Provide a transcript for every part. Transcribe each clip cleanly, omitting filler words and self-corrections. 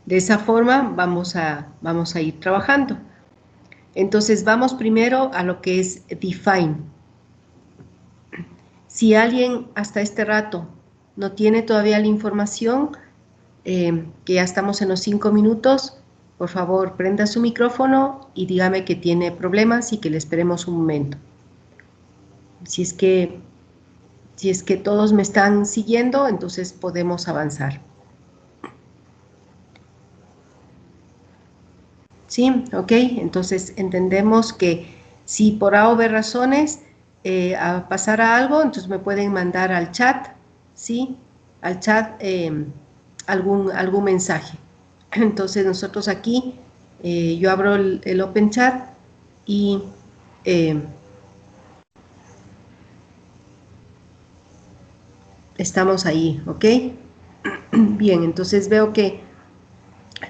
De esa forma vamos a ir trabajando. Entonces vamos primero a lo que es define. Si alguien hasta este rato no tiene todavía la información, que ya estamos en los 5 minutos, por favor prenda su micrófono y dígame que tiene problemas y que le esperemos un momento. Si es que todos me están siguiendo, entonces podemos avanzar. ¿Sí? Ok, entonces entendemos que si por A o B razones pasara algo, entonces me pueden mandar al chat, ¿sí? Al chat algún mensaje. Entonces nosotros aquí, yo abro el Open Chat y estamos ahí, ¿ok? Bien, entonces veo que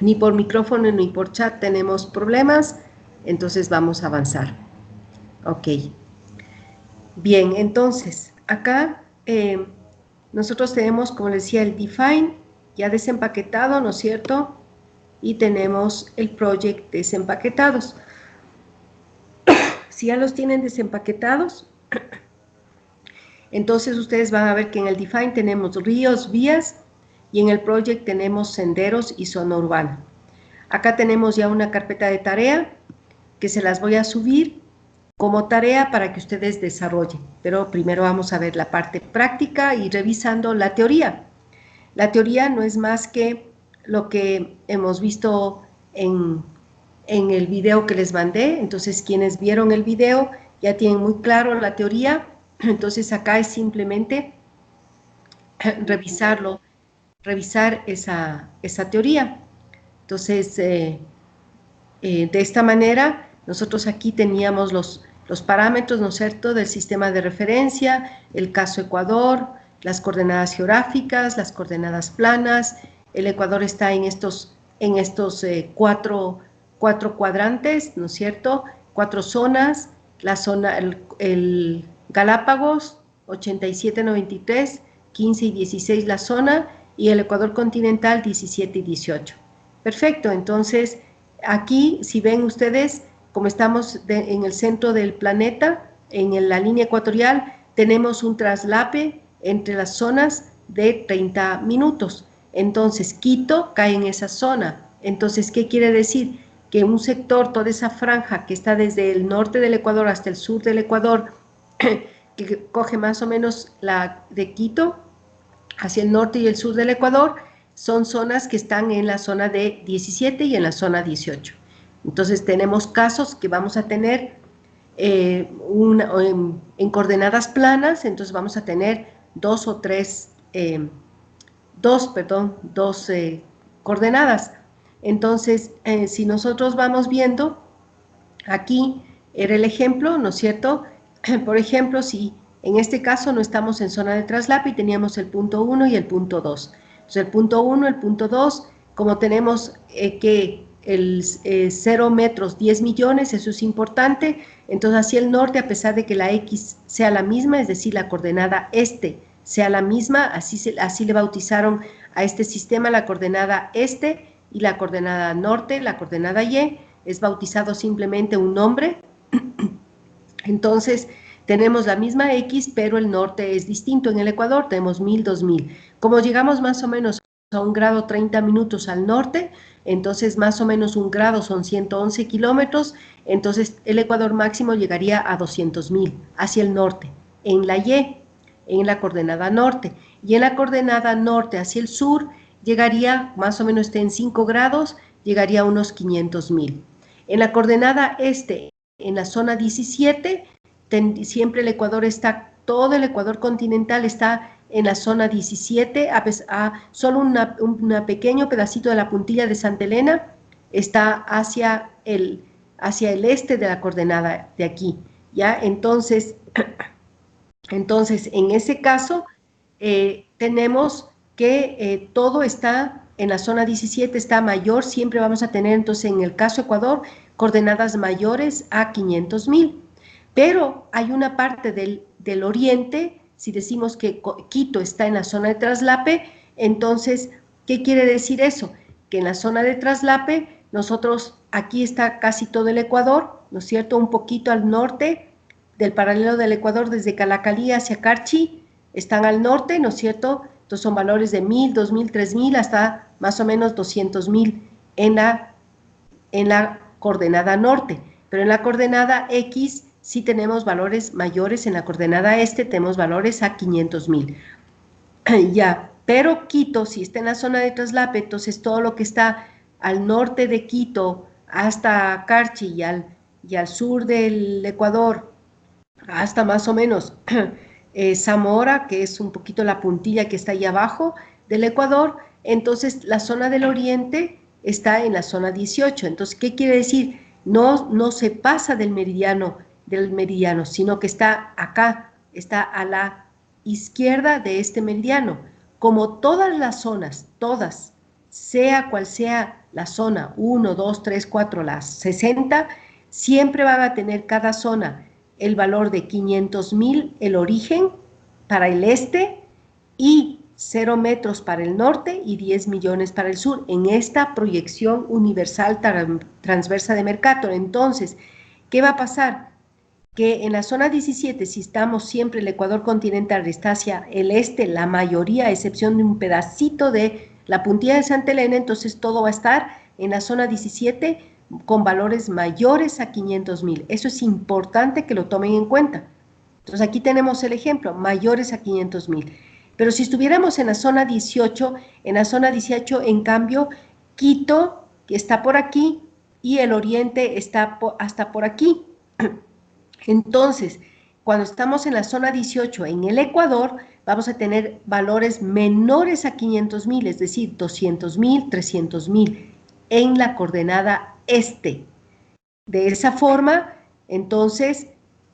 ni por micrófono ni por chat tenemos problemas, entonces vamos a avanzar. Ok. Bien, entonces, acá nosotros tenemos, como les decía, el define ya desempaquetado, ¿no es cierto? Y tenemos el project desempaquetados. Si ya los tienen desempaquetados, entonces ustedes van a ver que en el define tenemos ríos, vías, y en el project tenemos senderos y zona urbana. Acá tenemos ya una carpeta de tarea que se las voy a subir como tarea para que ustedes desarrollen, pero primero vamos a ver la parte práctica y revisando la teoría. La teoría no es más que lo que hemos visto en el video que les mandé, entonces quienes vieron el video ya tienen muy claro la teoría, entonces acá es simplemente revisar esa teoría. Entonces, de esta manera, nosotros aquí teníamos los parámetros, ¿no es cierto?, del sistema de referencia, el caso Ecuador, las coordenadas geográficas, las coordenadas planas. El Ecuador está en estos cuatro cuadrantes, ¿no es cierto?, 4 zonas, la zona, el Galápagos, 87, 93, 15 y 16 la zona, y el Ecuador continental, 17 y 18. Perfecto, entonces, aquí, si ven ustedes, como estamos en el centro del planeta, en la línea ecuatorial, tenemos un traslape entre las zonas de 30 minutos. Entonces, Quito cae en esa zona. Entonces, ¿qué quiere decir? Que un sector, toda esa franja que está desde el norte del Ecuador hasta el sur del Ecuador, que coge más o menos la de Quito, hacia el norte y el sur del Ecuador, son zonas que están en la zona de 17 y en la zona 18. Entonces tenemos casos que vamos a tener en coordenadas planas, entonces vamos a tener dos coordenadas. Entonces, si nosotros vamos viendo, aquí era el ejemplo, ¿no es cierto? Por ejemplo, si en este caso no estamos en zona de traslape y teníamos el punto 1 y el punto 2. Entonces, el punto 1, el punto 2, como tenemos que el 0 metros, 10 millones, eso es importante, entonces hacia el norte, a pesar de que la X sea la misma, es decir, la coordenada este sea la misma, así le bautizaron a este sistema la coordenada este y la coordenada norte, la coordenada Y, es bautizado simplemente un nombre. Entonces, tenemos la misma X, pero el norte es distinto. En el Ecuador tenemos 1000, 2000. Como llegamos más o menos a 1 grado 30 minutos al norte, entonces más o menos 1 grado son 111 kilómetros, entonces el Ecuador máximo llegaría a 200.000 hacia el norte, en la Y, en la coordenada norte. Y en la coordenada norte hacia el sur, llegaría, más o menos en 5 grados, llegaría a unos 500.000. En la coordenada este, en la zona 17, siempre el Ecuador está, todo el Ecuador continental está en la zona 17, solo un pequeño pedacito de la puntilla de Santa Elena está hacia el este de la coordenada de aquí, ¿ya? Entonces, en ese caso, tenemos que todo está en la zona 17, está mayor, siempre vamos a tener, entonces, en el caso Ecuador, coordenadas mayores a 500.000. Pero hay una parte del oriente, si decimos que Quito está en la zona de traslape, entonces, ¿qué quiere decir eso? que en la zona de traslape, nosotros, aquí está casi todo el Ecuador, ¿no es cierto? Un poquito al norte del paralelo del Ecuador, desde Calacalí hacia Carchi, están al norte, ¿no es cierto? Entonces son valores de 1000, 2000, 3000, hasta más o menos 200.000 en la coordenada norte, pero en la coordenada X sí tenemos valores mayores, en la coordenada este tenemos valores a 500.000. Ya, pero Quito, si está en la zona de traslape, entonces todo lo que está al norte de Quito hasta Carchi y al sur del Ecuador, hasta más o menos Zamora, que es un poquito la puntilla que está ahí abajo del Ecuador, entonces la zona del oriente está en la zona 18. Entonces, ¿qué quiere decir? No se pasa del meridiano, sino que está acá, está a la izquierda de este meridiano. Como todas las zonas, todas, sea cual sea la zona, 1, 2, 3, 4, las 60, siempre van a tener cada zona el valor de 500.000 el origen para el este y 0 metros para el norte y 10 millones para el sur, en esta proyección universal transversa de Mercator. Entonces, ¿qué va a pasar? Que en la zona 17, si estamos siempre, el Ecuador continental está hacia el este, la mayoría, a excepción de un pedacito de la puntilla de Santa Elena, entonces todo va a estar en la zona 17 con valores mayores a 500.000. Eso es importante que lo tomen en cuenta. Entonces aquí tenemos el ejemplo, mayores a 500.000. Pero si estuviéramos en la zona 18, en cambio, Quito, que está por aquí, y el oriente está hasta por aquí. Entonces, cuando estamos en la zona 18, en el Ecuador, vamos a tener valores menores a 500.000, es decir, 200.000, 300.000, en la coordenada este. De esa forma, entonces,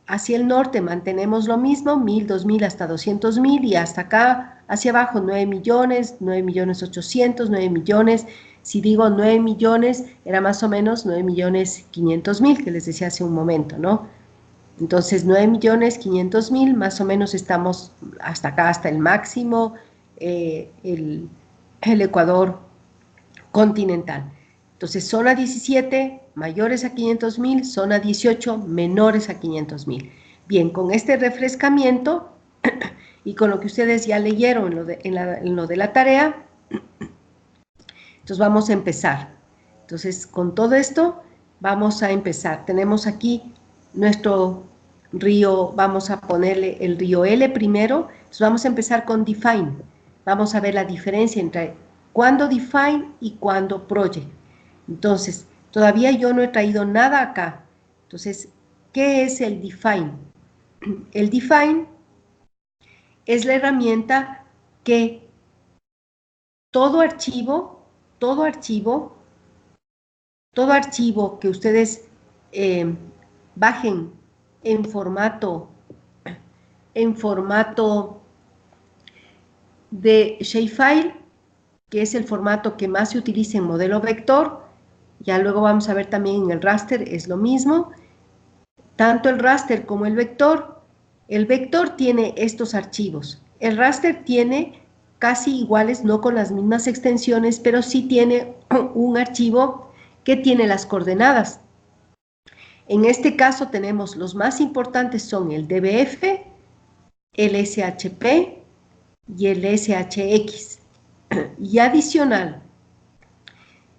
hacia el norte mantenemos lo mismo, 1000, 2000 hasta 200.000, y hasta acá, hacia abajo, 9 millones, 9 millones 800, 9 millones, si digo 9 millones, era más o menos 9 millones 500.000, que les decía hace un momento, ¿no? Entonces, 9 millones 500.000, más o menos estamos hasta acá, hasta el máximo, el Ecuador continental. Entonces, zona 17, mayores a 500.000, zona 18, menores a 500.000. Bien, con este refrescamiento y con lo que ustedes ya leyeron en lo de la tarea, entonces vamos a empezar. Entonces, con todo esto, vamos a empezar. Tenemos aquí nuestro río, vamos a ponerle el río L primero. Entonces, vamos a empezar con define. Vamos a ver la diferencia entre cuándo define y cuándo project. Entonces, todavía yo no he traído nada acá. Entonces, ¿qué es el define? El define es la herramienta que todo archivo que ustedes bajen en formato de shapefile, que es el formato que más se utiliza en modelo vector. Ya luego vamos a ver también en el raster, es lo mismo. Tanto el raster como el vector tiene estos archivos. El raster tiene casi iguales, no con las mismas extensiones, pero sí tiene un archivo que tiene las coordenadas. En este caso tenemos los más importantes son el DBF, el SHP y el SHX. Y adicional,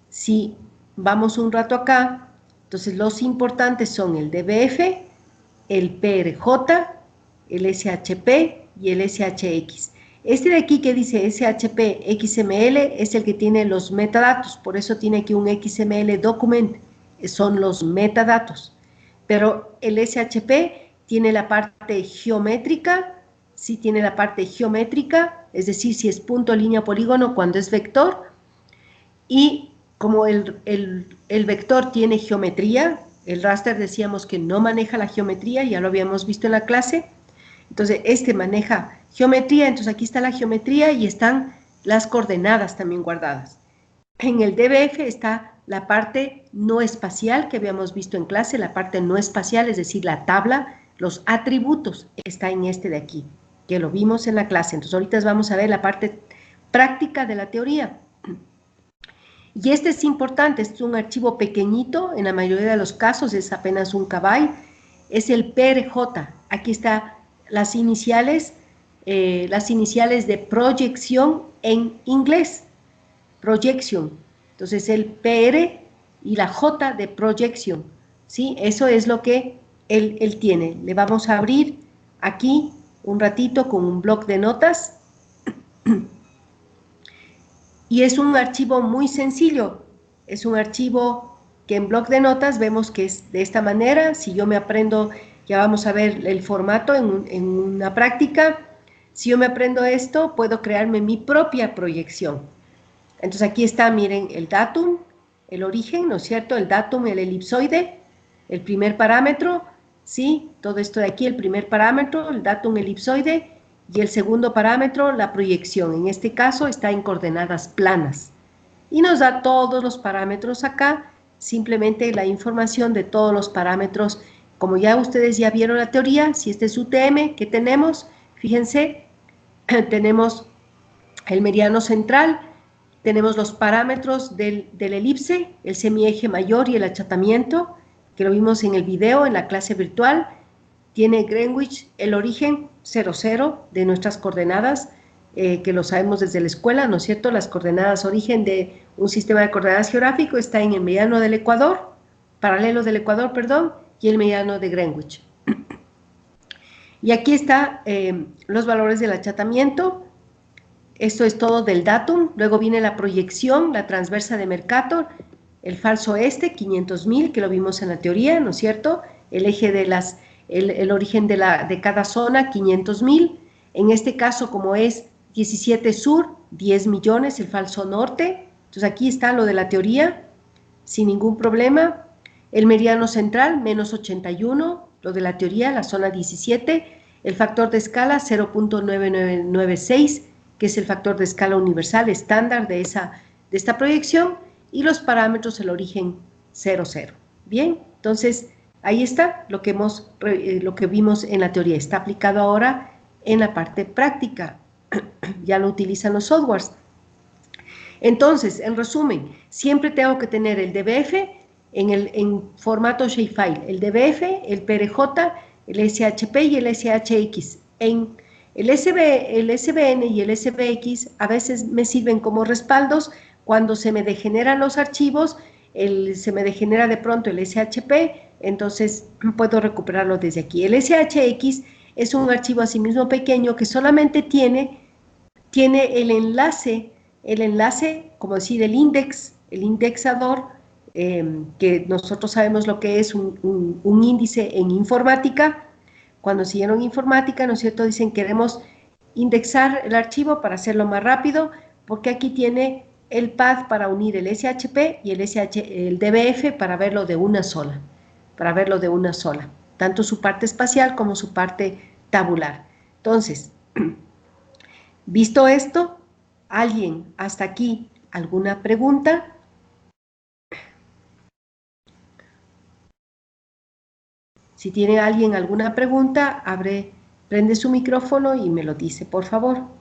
si vamos un rato acá, entonces los importantes son el DBF, el PRJ, el SHP y el SHX. Este de aquí que dice SHP XML es el que tiene los metadatos, por eso tiene aquí un XML document, son los metadatos. Pero el SHP tiene la parte geométrica, sí tiene la parte geométrica, es decir, si es punto, línea, polígono, cuando es vector. Y como el vector tiene geometría, el raster decíamos que no maneja la geometría, ya lo habíamos visto en la clase. Entonces, este maneja geometría, entonces aquí está la geometría y están las coordenadas también guardadas. En el DBF está la parte no espacial que habíamos visto en clase, la parte no espacial, es decir, la tabla, los atributos, está en este de aquí, que lo vimos en la clase. Entonces, ahorita vamos a ver la parte práctica de la teoría. Y este es importante, este es un archivo pequeñito, en la mayoría de los casos es apenas un kbyte, es el PRJ. Aquí está las iniciales de proyección en inglés, projection. Entonces el PR y la J de projection, ¿sí? Eso es lo que él tiene. Le vamos a abrir aquí un ratito con un bloc de notas. Y es un archivo muy sencillo, es un archivo que en bloc de notas vemos que es de esta manera. Si yo me aprendo, ya vamos a ver el formato en una práctica, si yo me aprendo esto, puedo crearme mi propia proyección. Entonces aquí está, miren, el datum, el origen, ¿no es cierto? El datum, el elipsoide, el primer parámetro, ¿sí? Todo esto de aquí, el primer parámetro, el datum elipsoide, y el segundo parámetro, la proyección. En este caso está en coordenadas planas. Y nos da todos los parámetros acá, simplemente la información de todos los parámetros. Como ya ustedes ya vieron la teoría, si este es UTM, ¿qué tenemos? Fíjense, tenemos el meridiano central, tenemos los parámetros del elipse, el semieje mayor y el achatamiento, que lo vimos en el video, en la clase virtual. Tiene Greenwich el origen 00 de nuestras coordenadas, que lo sabemos desde la escuela, ¿no es cierto? Las coordenadas origen de un sistema de coordenadas geográfico está en el meridiano del Ecuador, paralelo del Ecuador, perdón, y el meridiano de Greenwich. Y aquí están los valores del achatamiento. Esto es todo del datum. Luego viene la proyección, la transversa de Mercator, el falso 500.000, que lo vimos en la teoría, ¿no es cierto? El eje de el origen de cada zona, 500.000. En este caso, como es 17 sur, 10 millones, el falso norte. Entonces aquí está lo de la teoría, sin ningún problema. El meridiano central, menos 81, lo de la teoría, la zona 17. El factor de escala, 0.9996, que es el factor de escala universal estándar de esta proyección. Y los parámetros, el origen 00. Bien, entonces ahí está lo que vimos en la teoría. Está aplicado ahora en la parte práctica. Ya lo utilizan los softwares. Entonces, en resumen, siempre tengo que tener el DBF en formato shapefile, el DBF, el PRJ, el SHP y el SHX. En el SVN y el SVX a veces me sirven como respaldos cuando se me degeneran los archivos, se me degenera de pronto el SHP, entonces puedo recuperarlo desde aquí. El SHX es un archivo asimismo pequeño que solamente tiene el enlace, como decir, el indexador, que nosotros sabemos lo que es un índice en informática. Cuando siguieron informática, ¿no es cierto?, dicen queremos indexar el archivo para hacerlo más rápido, porque aquí tiene el path para unir el SHP y el DBF para verlo de una sola, tanto su parte espacial como su parte tabular. Entonces, visto esto, ¿alguien hasta aquí alguna pregunta? Si tiene alguien alguna pregunta, prende su micrófono y me lo dice, por favor.